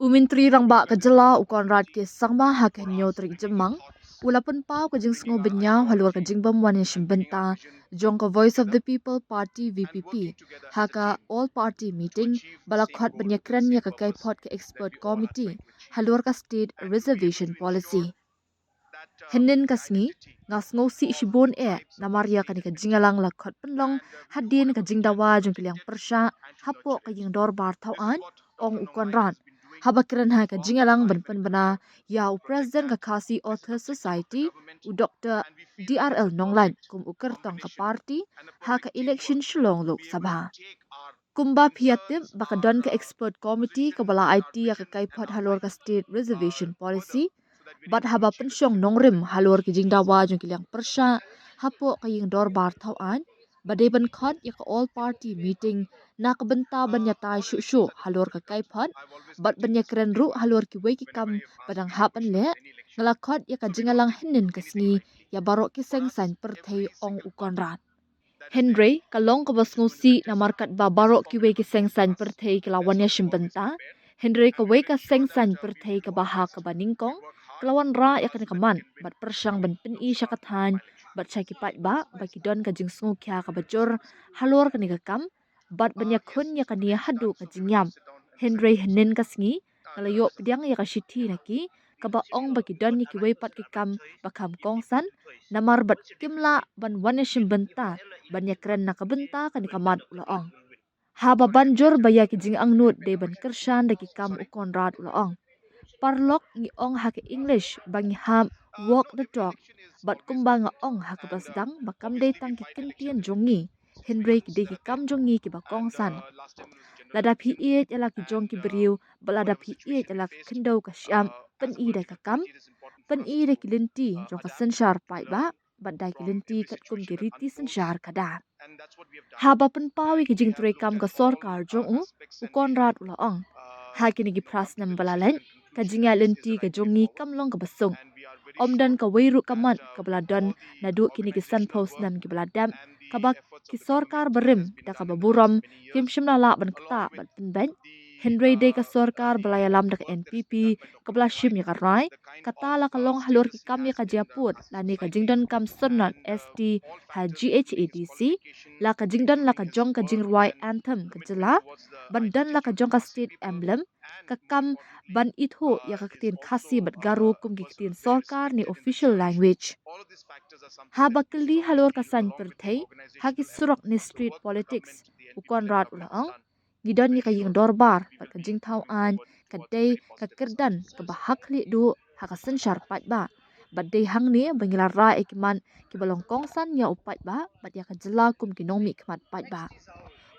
Umintri rang ba kajela ukon rat ke sangma ha ke nyo trik jemang ulapun pau ke jing sngo benya halur ke jing bam wan shimbenta jong ka Voice of the People Party VPP ha ka all party meeting balakhat benya kran ya ka kai pot ke expert committee halur ka state reservation policy Henin kasngi ngasngo si shibon namaria ka ni ka jingalang lakhat penlong hadin ka jingdawa jong kiliang persha hapo ka ying dor bar thawan ong ukon ran Habakiran hai ka jingalang banpan bana yau President ka Khasi Author Society u Dr. DRL Nonglan kum ukar tong ka party ha ka election shulong Lok Sabha. Kumba phiatim bakadon ka expert committee ka bala IT ya ka kaipot halor ka state reservation policy bat haba pensyong nongrim halor ki jingdawa jong kiliang persha hapo ka ying dor bar thawan badai ban khot ya ka all party meeting na ka benta banya tai shu halor ka kaipot bat banya kren ru halor ki wei ki kam padang hapan le ngala khot ya ka jingalang hinin kasni ya barok ki seng san per thei ong ukon rat Henry kalong ka basngo si na markat ba barok ki wei ki seng san per thei ki lawan ya shimbenta Henry ka wei ka seng san per thei ka baha ka baningkong kelawan ra ya kan kaman bat persyang ban pen I syakathan bat syaki pat ba bagi don ka jing sngu kya ka bajur halor ka ni ka kam bat banya khun ya ka ni hadu ka jingyam Henry henin ka sngi kalayo pediang ya ka shithi na ki ka ba ong bagi don ni ki wei pat ki kam bakam kongsan namar bat kimla ban wane shimbenta banya kren na ka benta ka ni kaman ula ong haba banjur baya ki jing ang nut de ban kershan de ki kam ukon rat ula ong parlok ngi ong ha ke English bangi ham walk the talk bat kumba nga ong ha ke basdang bakam de tang ki kintian jongi Henry ki de ki kam jongi ki bakong san lada phi e yala ki jong ki briu balada phi e yala ki khindau ka syam pen I de ka kam pen I de ki linti jong ka senshar pai ba bat dai ki linti kat kum ki riti senshar kada haba pen pawi ki jing tre kam ka sorkar jong u kon rat ula ong ha ki ni ki pras nam balalen ka jinga lenti ka jongi kamlong ka basung omdan ka weiru kamat ka baladan na du kini ki sun post nam ki baladam ka bak ki sorkar berim da ka baburam kim shimla la ban kata ban penben Henry de ka sorkar balaya lam da ka NPP ka bala shim ya ka rai kata la ka long halur ki kam ya ka japut la ni ka jingdan kam sonat ST ha GHADC la ka jingdan la ka jong ka jingrwai anthem ka jela bandan la ka jong ka state emblem ka kam ban itho ya ka ktin khasi bat garu kum ki ktin sorkar ni official language ha bakli halor ka san per thei ha ki surok ni street politics ukon rat ulang gidon ni ka ying dorbar pat ka jing thau an ka dei ka kerdan ka bahak li du ha ka sen shar pat ba bat dei hang ni bangila ra ekiman ki balong kong san ya upat ba bat ya ka jela kum ki nomi kmat pat ba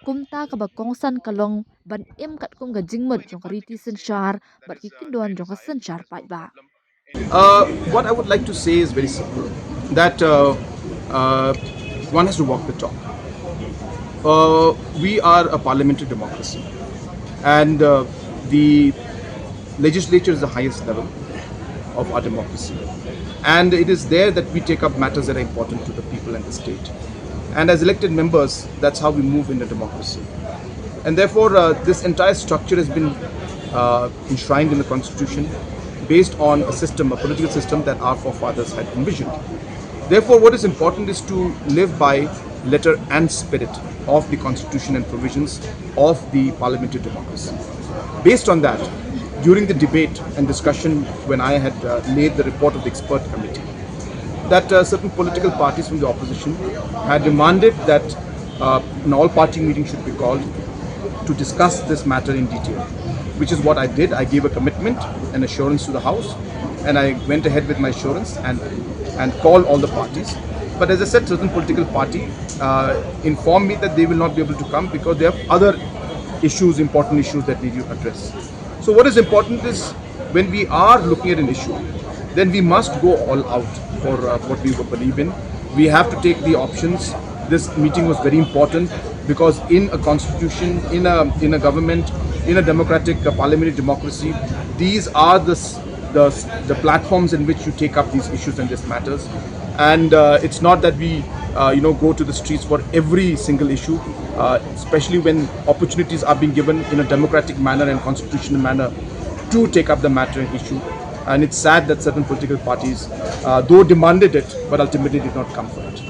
kumta ka ba kongsan kalong ban im kat kum ga jingmut jong riti sen shar bat ki kindon jong ka sen shar pat ba What I would like to say is very simple, that one has to walk the talk. We are a parliamentary democracy, and the legislature is the highest level of our democracy. And it is there that we take up matters that are important to the people and the state. And as elected members, that's how we move in a democracy. And therefore, this entire structure has been enshrined in the Constitution based on a system, a political system that our forefathers had envisioned. Therefore, what is important is to live by letter and spirit of the Constitution and provisions of the parliamentary democracy. Based on that, during the debate and discussion when I had made the report of the expert committee, that certain political parties from the opposition had demanded that an all-party meeting should be called to discuss this matter in detail, which is what I did. I gave a commitment and assurance to the House, and I went ahead with my assurance and called all the parties. But as I said, certain political party informed me that they will not be able to come because they have other issues, important issues that need to address. So what is important is when we are looking at an issue, then we must go all out for what we believe in. We have to take the options. This meeting was very important because in a constitution, in a government, in a democratic parliamentary democracy, these are the platforms in which you take up these issues and these matters. And it's not that we go to the streets for every single issue, especially when opportunities are being given in a democratic manner and constitutional manner to take up the matter and issue. And it's sad that certain political parties, though demanded it, but ultimately did not come for it.